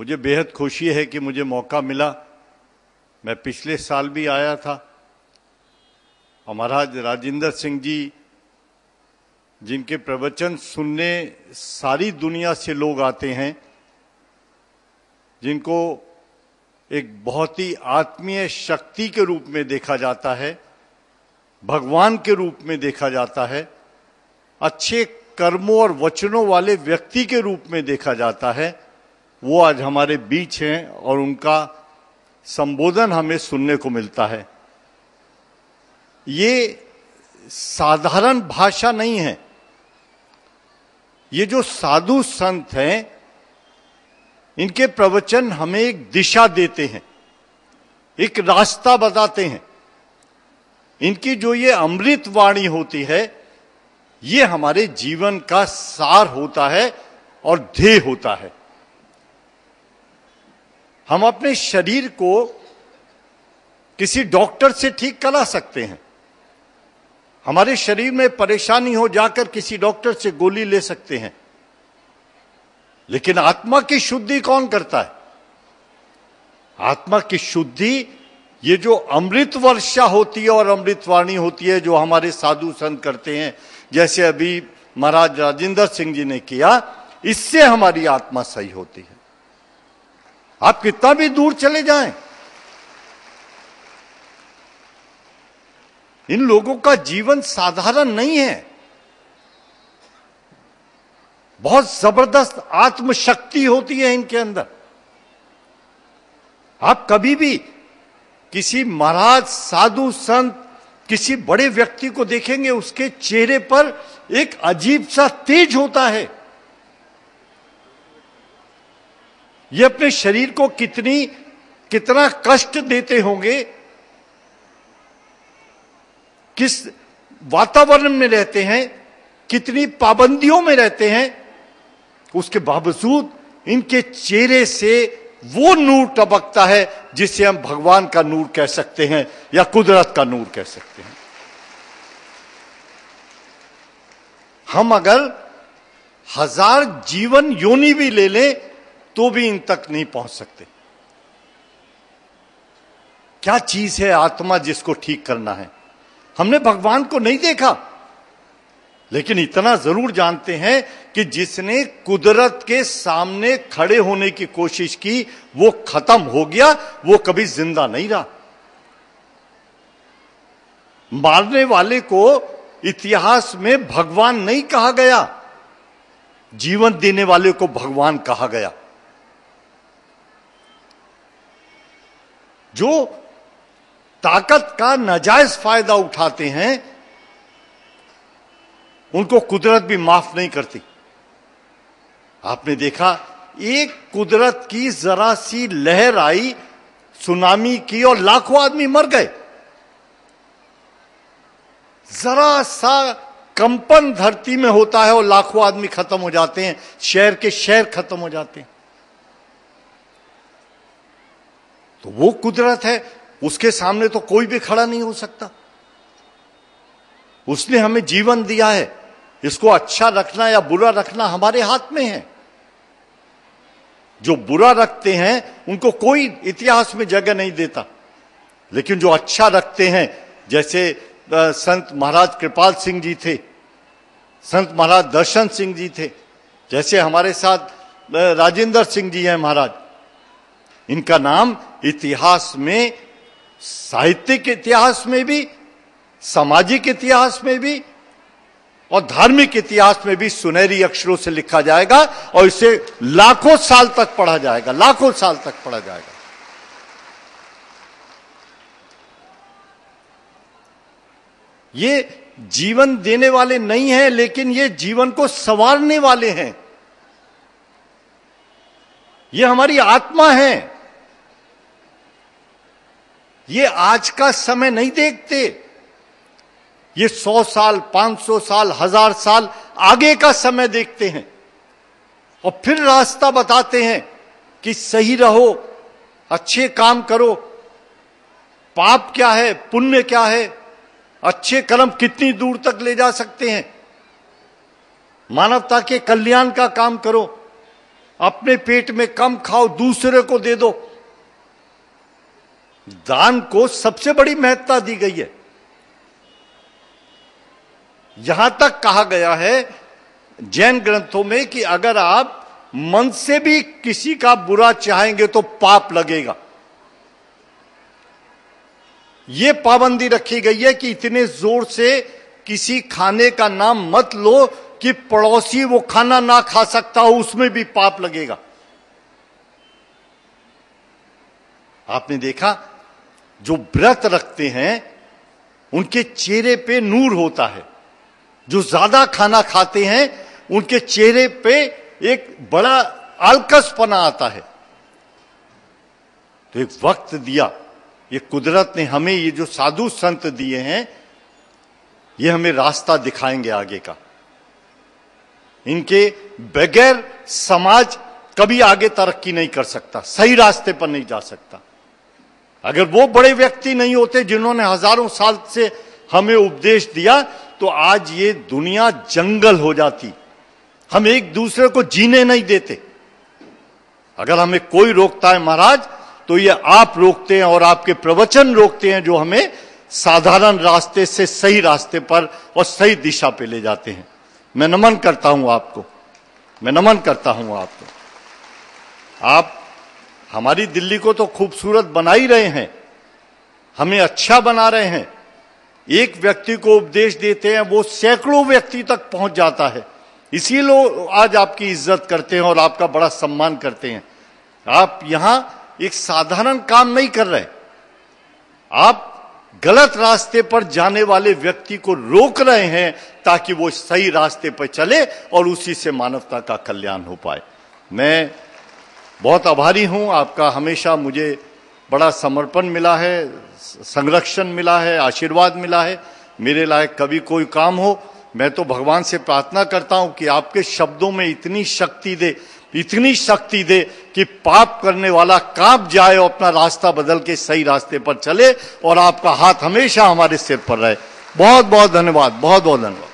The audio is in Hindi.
मुझे बेहद खुशी है कि मुझे मौका मिला। मैं पिछले साल भी आया था और महाराज राजेंद्र सिंह जी, जिनके प्रवचन सुनने सारी दुनिया से लोग आते हैं, जिनको एक बहुत ही आत्मीय शक्ति के रूप में देखा जाता है, भगवान के रूप में देखा जाता है, अच्छे कर्मों और वचनों वाले व्यक्ति के रूप में देखा जाता है, वो आज हमारे बीच हैं और उनका संबोधन हमें सुनने को मिलता है। ये साधारण भाषा नहीं है। ये जो साधु संत हैं, इनके प्रवचन हमें एक दिशा देते हैं, एक रास्ता बताते हैं। इनकी जो ये अमृत वाणी होती है, ये हमारे जीवन का सार होता है और ध्येय होता है। हम अपने शरीर को किसी डॉक्टर से ठीक करा सकते हैं। हमारे शरीर में परेशानी हो, जाकर किसी डॉक्टर से गोली ले सकते हैं, लेकिन आत्मा की शुद्धि कौन करता है? आत्मा की शुद्धि ये जो अमृत वर्षा होती है और अमृतवाणी होती है, जो हमारे साधु संत करते हैं, जैसे अभी महाराज राजेंद्र सिंह जी ने किया, इससे हमारी आत्मा सही होती है। आप कितना भी दूर चले जाएं, इन लोगों का जीवन साधारण नहीं है। बहुत जबरदस्त आत्मशक्ति होती है इनके अंदर। आप कभी भी किसी महाराज, साधु संत, किसी बड़े व्यक्ति को देखेंगे, उसके चेहरे पर एक अजीब सा तेज होता है। ये अपने शरीर को कितना कष्ट देते होंगे, किस वातावरण में रहते हैं, कितनी पाबंदियों में रहते हैं, उसके बावजूद इनके चेहरे से वो नूर टपकता है जिसे हम भगवान का नूर कह सकते हैं या कुदरत का नूर कह सकते हैं। हम अगर 1000 जीवन योनि भी ले लें तो भी इन तक नहीं पहुंच सकते। क्या चीज है आत्मा जिसको ठीक करना है? हमने भगवान को नहीं देखा, लेकिन इतना जरूर जानते हैं कि जिसने कुदरत के सामने खड़े होने की कोशिश की, वो खत्म हो गया, वो कभी जिंदा नहीं रहा। मारने वाले को इतिहास में भगवान नहीं कहा गया, जीवन देने वाले को भगवान कहा गया। जो ताकत का नाजायज फायदा उठाते हैं, उनको कुदरत भी माफ नहीं करती। आपने देखा, एक कुदरत की जरा सी लहर आई, सुनामी की, और लाखों आदमी मर गए। जरा सा कंपन धरती में होता है और लाखों आदमी खत्म हो जाते हैं, शहर के शहर खत्म हो जाते हैं। तो वो कुदरत है, उसके सामने तो कोई भी खड़ा नहीं हो सकता। उसने हमें जीवन दिया है, इसको अच्छा रखना या बुरा रखना हमारे हाथ में है। जो बुरा रखते हैं उनको कोई इतिहास में जगह नहीं देता, लेकिन जो अच्छा रखते हैं, जैसे संत महाराज कृपाल सिंह जी थे, संत महाराज दर्शन सिंह जी थे, जैसे हमारे साथ राजेंद्र सिंह जी हैं महाराज, इनका नाम इतिहास में, साहित्यिक इतिहास में भी, सामाजिक इतिहास में भी और धार्मिक इतिहास में भी सुनहरी अक्षरों से लिखा जाएगा और इसे लाखों साल तक पढ़ा जाएगा, लाखों साल तक पढ़ा जाएगा। ये जीवन देने वाले नहीं हैं, लेकिन ये जीवन को संवारने वाले हैं। ये हमारी आत्मा है। ये आज का समय नहीं देखते, ये 100 साल, 500 साल, 1000 साल आगे का समय देखते हैं और फिर रास्ता बताते हैं कि सही रहो, अच्छे काम करो, पाप क्या है, पुण्य क्या है, अच्छे कर्म कितनी दूर तक ले जा सकते हैं, मानवता के कल्याण का काम करो। अपने पेट में कम खाओ, दूसरे को दे दो। दान को सबसे बड़ी महत्ता दी गई है। यहां तक कहा गया है जैन ग्रंथों में कि अगर आप मन से भी किसी का बुरा चाहेंगे तो पाप लगेगा। यह पाबंदी रखी गई है कि इतने जोर से किसी खाने का नाम मत लो कि पड़ोसी वो खाना ना खा सकता हो, उसमें भी पाप लगेगा। आपने देखा जो व्रत रखते हैं उनके चेहरे पे नूर होता है, जो ज्यादा खाना खाते हैं उनके चेहरे पे एक बड़ा आलकसपना आता है। तो एक वक्त दिया, ये कुदरत ने हमें, ये जो साधु संत दिए हैं, ये हमें रास्ता दिखाएंगे आगे का। इनके बगैर समाज कभी आगे तरक्की नहीं कर सकता, सही रास्ते पर नहीं जा सकता। अगर वो बड़े व्यक्ति नहीं होते जिन्होंने हजारों साल से हमें उपदेश दिया, तो आज ये दुनिया जंगल हो जाती। हम एक दूसरे को जीने नहीं देते। अगर हमें कोई रोकता है महाराज, तो ये आप रोकते हैं और आपके प्रवचन रोकते हैं, जो हमें साधारण रास्ते से सही रास्ते पर और सही दिशा पे ले जाते हैं। मैं नमन करता हूं आपको, मैं नमन करता हूं आपको। आप हमारी दिल्ली को तो खूबसूरत बना ही रहे हैं, हमें अच्छा बना रहे हैं। एक व्यक्ति को उपदेश देते हैं, वो सैकड़ों व्यक्ति तक पहुंच जाता है। इसी लोग आज आपकी इज्जत करते हैं और आपका बड़ा सम्मान करते हैं। आप यहां एक साधारण काम नहीं कर रहे, आप गलत रास्ते पर जाने वाले व्यक्ति को रोक रहे हैं ताकि वो सही रास्ते पर चले और उसी से मानवता का कल्याण हो पाए। मैं बहुत आभारी हूं आपका। हमेशा मुझे बड़ा समर्पण मिला है, संरक्षण मिला है, आशीर्वाद मिला है। मेरे लायक कभी कोई काम हो, मैं तो भगवान से प्रार्थना करता हूं कि आपके शब्दों में इतनी शक्ति दे, इतनी शक्ति दे कि पाप करने वाला कांप जाए और अपना रास्ता बदल के सही रास्ते पर चले, और आपका हाथ हमेशा हमारे सिर पर रहे। बहुत बहुत धन्यवाद, बहुत बहुत धन्यवाद।